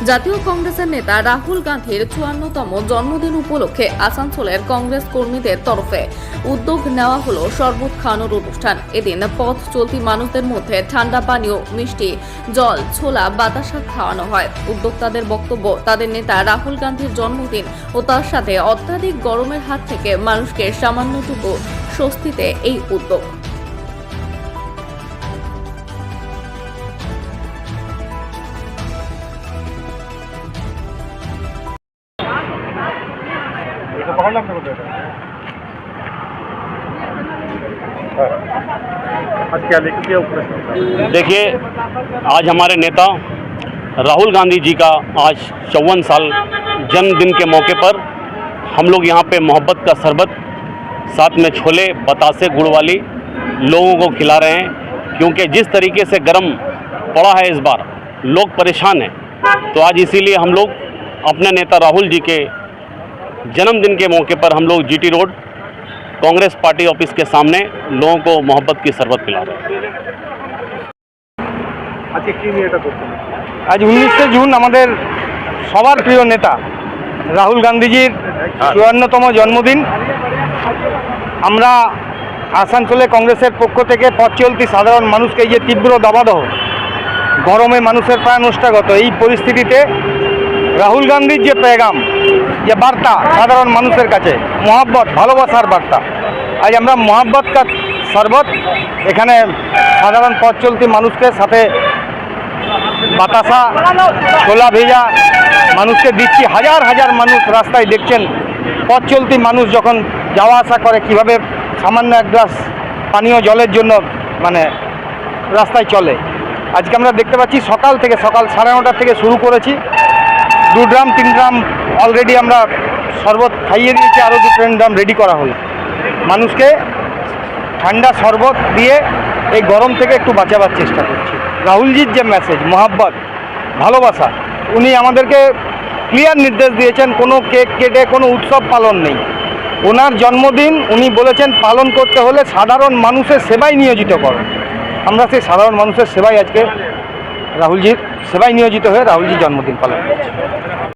জাতীয় কংগ্রেসের নেতা রাহুল গান্ধীর ৫৪তম জন্মদিন উপলক্ষে আসানসোলের কংগ্রেস কর্মীদের তরফে উদ্যোগ নেওয়া হলো শরবত খাওয়ানোর অনুষ্ঠান। এদিন পথ চলতি মানুষদের মধ্যে ঠান্ডা পানীয়, মিষ্টি, জল, ছোলা, বাতাসা খাওয়ানো হয়। উদ্যোক্তাদের বক্তব্য, তাদের নেতা রাহুল গান্ধীর জন্মদিন ও তার সাথে অত্যাধিক গরমের হাত থেকে মানুষকে সামান্যটুকু স্বস্তিতে এই উদ্যোগ। देखिए, आज हमारे नेता राहुल गांधी जी का आज 54 साल जन्मदिन के मौके पर हम लोग यहाँ पे मोहब्बत का शरबत साथ में छोले, बतासे, गुड़ वाली लोगों को खिला रहे हैं, क्योंकि जिस तरीके से गर्म पड़ा है इस बार लोग परेशान हैं। तो आज इसीलिए हम लोग अपने नेता राहुल जी के जन्मदिन के मौके पर हम लोग GT road Congress party office के सामने लोगों को मोहब्बत की शरबत पिला रहे हैं। आज 19 जून हमारे सबार प्रिय नेता राहुल गांधीजिर ৫৪তম जन्मदिन। আমরা আসানসোলে কংগ্রেসের পক্ষ থেকে পথ চলতি সাধারণ মানুষকে যে তীব্র দাবদাহ, গরমে মানুষের প্রাণ নষ্টাগত এই পরিস্থিতিতে রাহুল গান্ধীর যে পেগাম, যে বার্তা সাধারণ মানুষের কাছে মহব্বত, ভালোবাসার বার্তা, আজ আমরা মহব্বত কা শরবত এখানে সাধারণ পথ চলতি মানুষকে সাথে বাতাসা, ছোলা ভেজা মানুষকে দিচ্ছি। হাজার হাজার মানুষ রাস্তায় দেখছেন, পথ চলতি মানুষ যখন যাওয়া আসা করে কিভাবে সামান্য এক গ্লাস পানীয় জলের জন্য রাস্তায় চলে। আজকে আমরা দেখতে পাচ্ছি সকাল 9:30 থেকে শুরু করেছি। 2 ড্রাম 3 ড্রাম অলরেডি আমরা শরবত খাইয়ে দিয়েছি, আরও 2-3 ড্রাম রেডি করা হলো। মানুষকে ঠান্ডা শরবত দিয়ে এই গরম থেকে একটু বাঁচাবার চেষ্টা করছি। রাহুলজির যে মেসেজ মহব্বত, ভালোবাসা, উনি আমাদেরকে ক্লিয়ার নির্দেশ দিয়েছেন কোনো কেক কেটে কোনো উৎসব পালন নেই। ওনার জন্মদিন উনি বলেছেন পালন করতে হলে সাধারণ মানুষের সেবায় নিয়োজিত করো। আমরা সেই সাধারণ মানুষের সেবায় আজকে রাহুলজির সেবায় নিয়োজিত হয়ে রাহুলজির জন্মদিন পালন করছি।